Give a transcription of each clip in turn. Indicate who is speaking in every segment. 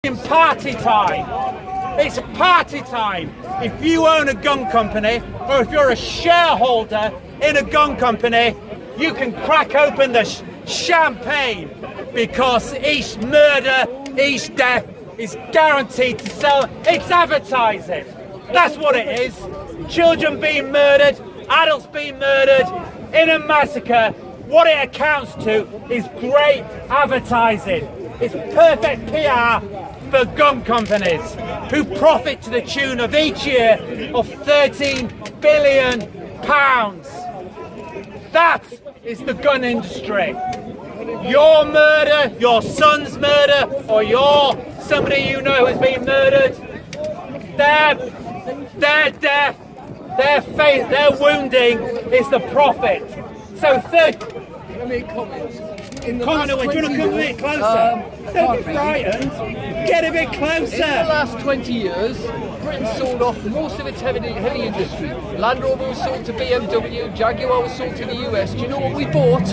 Speaker 1: Party time. It's party time. If you own a gun company or if you're a shareholder in a gun company, you can crack open the champagne because each murder, each death is guaranteed to sell. It's advertising. That's what it is. Children being murdered, adults being murdered in a massacre. What it accounts to is great advertising. It's perfect PR for gun companies who profit to the tune of each year of £13 billion. That is the gun industry. Your murder, your son's murder, or somebody you know has been murdered, their death, their fate, their wounding is the profit. So
Speaker 2: Let me comment.
Speaker 1: Connor, do you want to come a bit closer? Don't be frightened. Get a bit closer.
Speaker 2: In the last 20 years, Britain sold off most of its heavy industry. Land Rover was sold to BMW, Jaguar was sold to the US. Do you know what we bought?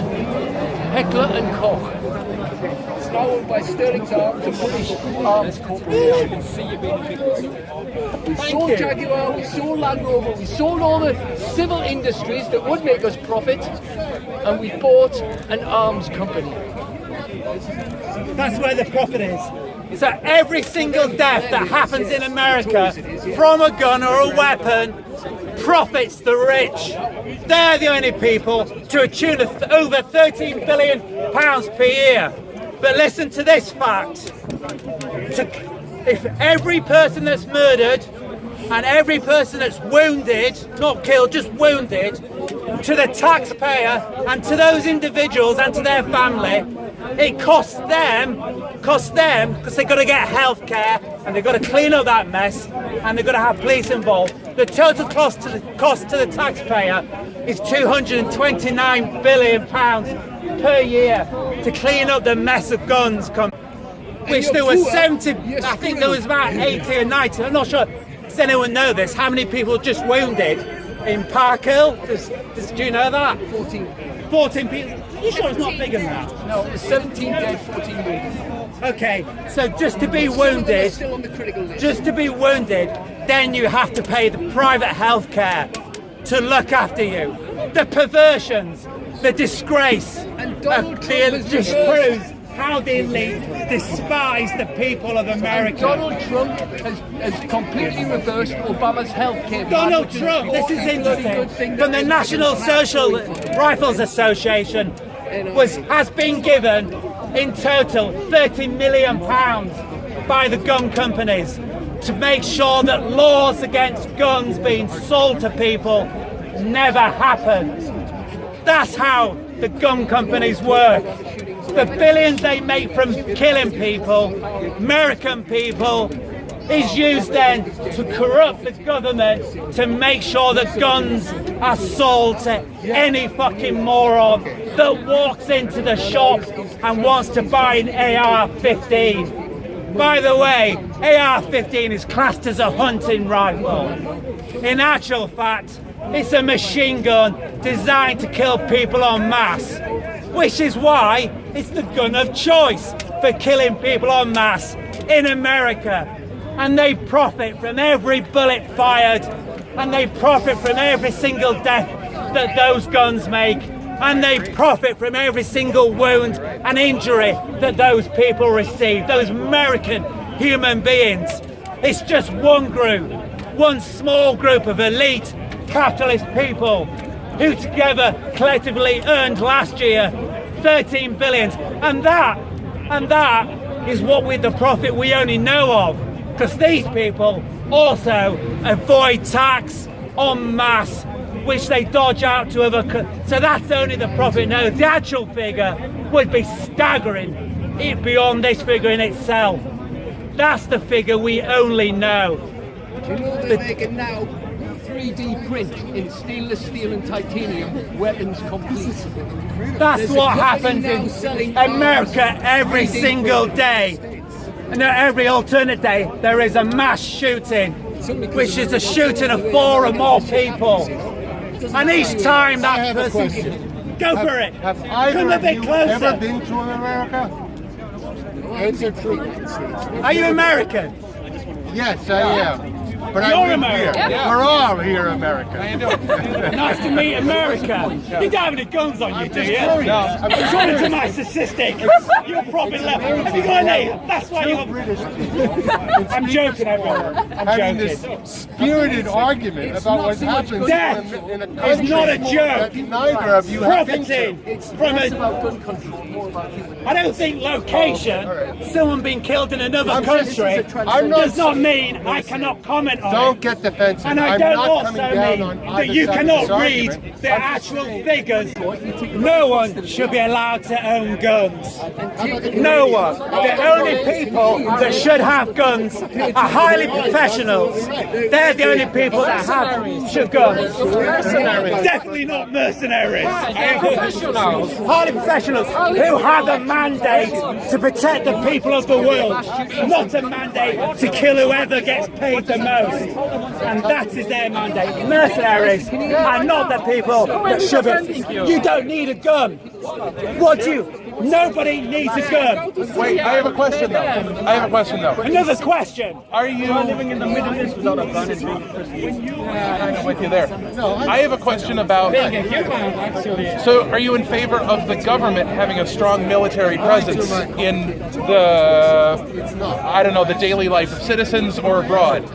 Speaker 2: Heckler and Koch. It's now owned by Sterling's Arms, a British arms corporation. We sold Jaguar, we sold Land Rover, we sold all the civil industries that would make us profit, and we bought an arms company.
Speaker 1: That's where the profit is. So every single death that happens in America from a gun or a weapon profits the rich. They're the only people to a tune of over £13 billion per year. But listen to this fact. If every person that's murdered and every person that's wounded, not killed, just wounded, to the taxpayer and to those individuals and to their family, it costs them because they've got to get health care and they've got to clean up that mess and they've got to have police involved. The total cost to the taxpayer is £229 billion per year to clean up the mess of guns. Which there were 70, I think there was about 80 or 90, I'm not sure, does anyone know this? How many people just wounded in Park Hill? Do you know that? 14 people. You sure it's not bigger than that?
Speaker 2: No, it was 17 dead, 14 wounded.
Speaker 1: Okay, so just to be wounded, then you have to pay the private health care to look after you. The perversions, the disgrace,
Speaker 2: and Donald Trump
Speaker 1: just proves how the elite despise the people of America.
Speaker 2: Donald Trump has completely reversed Obama's health care.
Speaker 1: Donald Trump, this is interesting, from the National Social Rifles Association, has been given in total £30 million by the gun companies to make sure that laws against guns being sold to people never happen. That's how the gun companies work. The billions they make from killing people, American people, is used then to corrupt the government to make sure that guns are sold to any fucking moron that walks into the shop and wants to buy an AR-15. By the way, AR-15 is classed as a hunting rifle. In actual fact, it's a machine gun designed to kill people en masse, which is why it's the gun of choice for killing people en masse in America. And they profit from every bullet fired, and they profit from every single death that those guns make, and they profit from every single wound and injury that those people receive, those American human beings. It's just one group, one small group of elite capitalist people who together collectively earned last year 13 billion, and that is what the profit we only know of, because these people also avoid tax en masse, which they dodge out to other. So that's only the profit known. The actual figure would be staggering, beyond this figure in itself. That's the figure we only know.
Speaker 2: Do you know they're making now 3D print in stainless steel and titanium weapons complete?
Speaker 1: That's what happens in America every single day. And every alternate day there is a mass shooting, which is a shooting of 4 or more people. And each time that person... Go for it! Come a bit closer!
Speaker 3: Ever been to America? Answer treatment.
Speaker 1: Are you American?
Speaker 3: Yes, I am. But
Speaker 1: You're
Speaker 3: I live
Speaker 1: American.
Speaker 3: here.
Speaker 1: Yeah.
Speaker 3: We're all here American.
Speaker 1: Nice to meet America. You don't have any guns on you, do you?
Speaker 3: No.
Speaker 1: According to my statistics, you're probably left. Have you got any? That's why you're British. I'm joking, everyone. I'm
Speaker 3: Having
Speaker 1: joking.
Speaker 3: this spirited argument about what happens
Speaker 1: Death
Speaker 3: in a
Speaker 1: is
Speaker 3: country
Speaker 1: not a joke.
Speaker 3: that neither of you have been
Speaker 1: Profiting
Speaker 3: to.
Speaker 1: from I don't think location, someone being killed in another country, does not mean I cannot comment on
Speaker 3: Don't
Speaker 1: it.
Speaker 3: get defensive.
Speaker 1: And I
Speaker 3: I'm
Speaker 1: don't
Speaker 3: not
Speaker 1: also
Speaker 3: coming down
Speaker 1: mean
Speaker 3: on
Speaker 1: that
Speaker 3: either
Speaker 1: you
Speaker 3: side of
Speaker 1: cannot
Speaker 3: this
Speaker 1: read
Speaker 3: argument.
Speaker 1: the actual figures. No one should be allowed to own guns. No one. The only people that should have guns are highly professionals. They're the only people that have guns. Definitely not mercenaries. Highly professionals who have a mandate to protect the people of the world, not a mandate to kill whoever gets paid the most. And that is their mandate. Mercenaries are not the people that should be. You don't need a gun. What do you? Nobody needs a gun.
Speaker 4: Wait, I have a question though.
Speaker 1: Another question.
Speaker 4: Are you living in the Middle East without a gun and being in prison? I'm with you there. I have a question about. So, are you in favor of the government having a strong military presence in the daily life of citizens or abroad?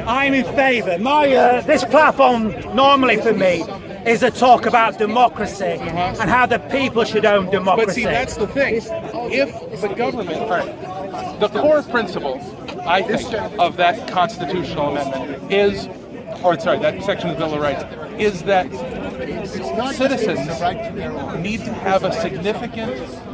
Speaker 1: I'm in favour. This platform normally for me is a talk about democracy and how the people should own democracy.
Speaker 4: But see, that's the thing. If the government, the core principle, I think, of that constitutional amendment that section of the Bill of Rights, is that citizens need to have a significant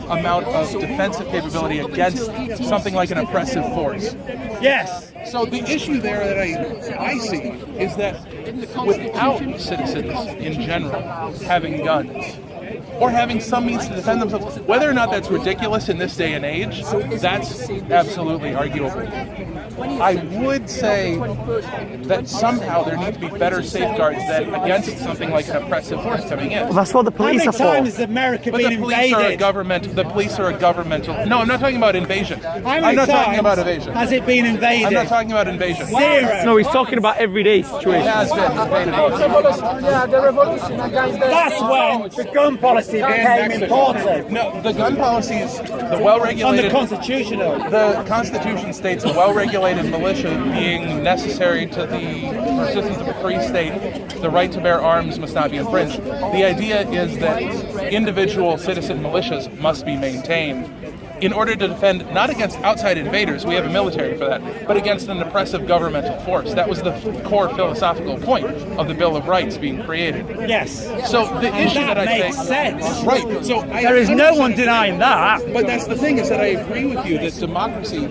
Speaker 4: amount of defensive capability against something like an oppressive force.
Speaker 1: Yes.
Speaker 4: So the issue there that I see is that without citizens in general having guns, or having some means to defend themselves, whether or not that's ridiculous in this day and age, that's absolutely arguable. I would say that somehow there need to be better safeguards against something like an oppressive force coming in.
Speaker 5: Well, that's what the police are
Speaker 1: How many
Speaker 5: for.
Speaker 1: times has America
Speaker 4: But
Speaker 1: been
Speaker 4: the police
Speaker 1: invaded?
Speaker 4: the police are a governmental. No, I'm not talking about invasion.
Speaker 1: How
Speaker 4: I'm
Speaker 1: many
Speaker 4: not talking
Speaker 1: times
Speaker 4: about invasion.
Speaker 1: has it been invaded?
Speaker 4: I'm not talking about invasion.
Speaker 1: Zero.
Speaker 5: No, he's talking about everyday
Speaker 4: It
Speaker 5: situations.
Speaker 4: has been invaded.
Speaker 1: That's when the gun policy became important.
Speaker 4: No, the gun policy is the
Speaker 1: On the
Speaker 4: well-regulated.
Speaker 1: constitutional.
Speaker 4: The Constitution states a well-regulated militia being necessary to the persistence of a free state. The right to bear arms must not be infringed. The idea is that individual citizen militias must be maintained in order to defend, not against outside invaders, we have a military for that, but against an oppressive governmental force. That was the core philosophical point of the Bill of Rights being created.
Speaker 1: Yes.
Speaker 4: So the issue
Speaker 1: That
Speaker 4: that I
Speaker 1: makes
Speaker 4: think,
Speaker 1: sense.
Speaker 4: right? So
Speaker 1: There is no one denying that.
Speaker 4: But that's the thing, is that I agree with you that democracy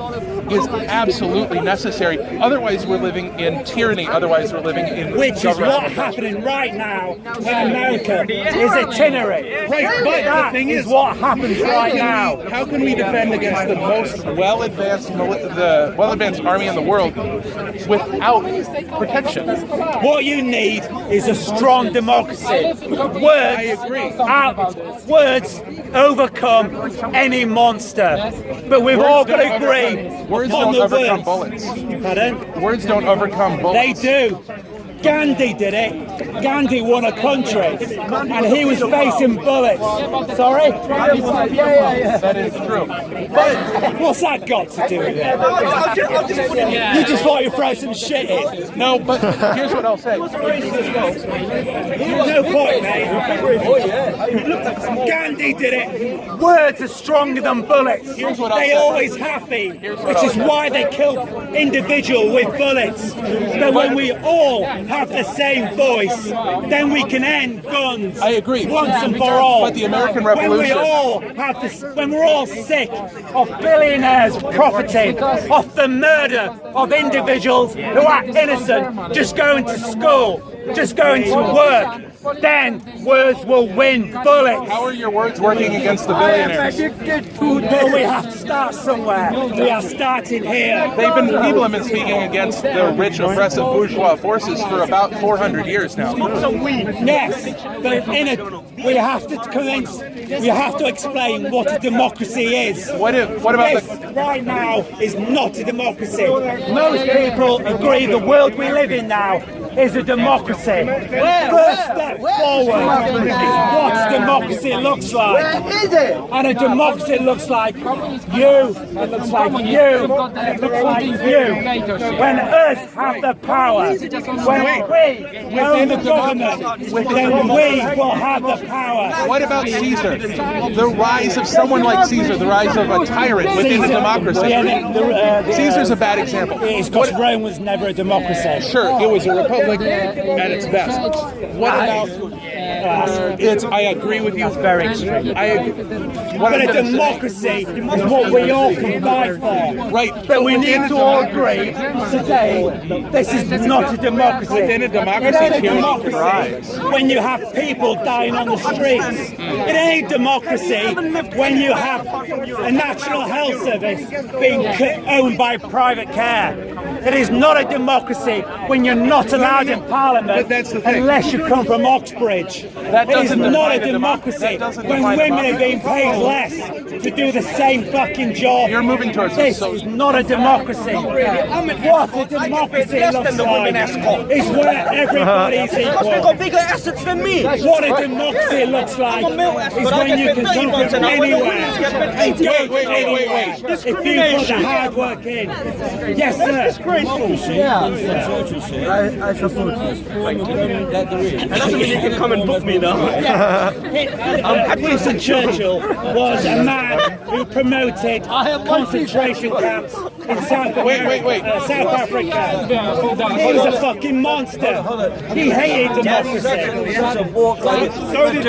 Speaker 4: is absolutely necessary. Otherwise, we're living in tyranny. Otherwise, we're living in
Speaker 1: Which is
Speaker 4: governmental
Speaker 1: what's happening right now in America, is a tyranny.
Speaker 4: Right, but
Speaker 1: That
Speaker 4: the thing
Speaker 1: is
Speaker 4: is,
Speaker 1: what happens right now.
Speaker 4: how can we defend against the most well-advanced army in the world without protection?
Speaker 1: What you need is a strong democracy. Words overcome any monster. But we've all got to agree
Speaker 4: Words
Speaker 1: on
Speaker 4: don't
Speaker 1: the
Speaker 4: overcome
Speaker 1: words.
Speaker 4: bullets.
Speaker 1: Pardon?
Speaker 4: Words don't overcome
Speaker 1: They
Speaker 4: bullets.
Speaker 1: do. Gandhi did it. Gandhi won a country, and he was facing bullets. Sorry?
Speaker 4: That is true.
Speaker 1: But what's that got to do with it? You just thought you'd throw some shit in.
Speaker 4: No, but here's what I'll say.
Speaker 1: No point, mate. Gandhi did it. Words are stronger than bullets.
Speaker 4: Here's what I'll
Speaker 1: They
Speaker 4: say.
Speaker 1: always have been,
Speaker 4: Here's what
Speaker 1: which
Speaker 4: I'll
Speaker 1: is
Speaker 4: say.
Speaker 1: why they kill individual with bullets. But when we all have the same voice, then we can end guns.
Speaker 4: I agree.
Speaker 1: Once and for all.
Speaker 4: But the American
Speaker 1: When we
Speaker 4: Revolution.
Speaker 1: all have this, when we're all sick of billionaires profiting off the murder of individuals who are innocent, just going to school. just going to work, then words will win bullets.
Speaker 4: How are your words working against the billionaires?
Speaker 1: Well, we have to start somewhere. We are starting here.
Speaker 4: People have been speaking against the rich, oppressive bourgeois forces for about 400 years now.
Speaker 1: Yes, but we have to convince, we have to explain what a democracy is.
Speaker 4: What about
Speaker 1: this right now is not a democracy. Most people agree the world we live in now is a democracy. First step forward is what democcy looks like. And a democracy looks like you, it looks like you, it looks like you. When us have the power, when we own the government, then we will have the power.
Speaker 4: What about Caesar? The rise of someone like Caesar, the rise of a tyrant within a democracy. Caesar's a bad example.
Speaker 1: It's because Rome was never a democracy.
Speaker 4: Sure, it was a republic at its best. What about... I agree with you.
Speaker 1: That's very extreme. But a democracy is what we all can fight for.
Speaker 4: Right.
Speaker 1: But we need to all agree today this is not a democracy.
Speaker 4: Within a democracy,
Speaker 1: it ain't a democracy when you have people dying on the streets. It ain't democracy when you have a national health service being owned by private care. It is not a democracy when you're not allowed in Parliament unless you come from Oxbridge. It is not a democracy when women are being paid less to do the same fucking job.
Speaker 4: You're moving towards
Speaker 1: this. Is not a democracy. What a democracy looks like is where everybody is equal.
Speaker 5: They've got bigger assets than me.
Speaker 1: What a democracy looks like is when you can come from anywhere and go anywhere if you put the hard work in. Yes, sir.
Speaker 5: I support this. That doesn't mean you can come and book me now.
Speaker 1: Winston Churchill was a man who promoted concentration camps in South Africa. He was a fucking monster. He hated democracy.
Speaker 5: So did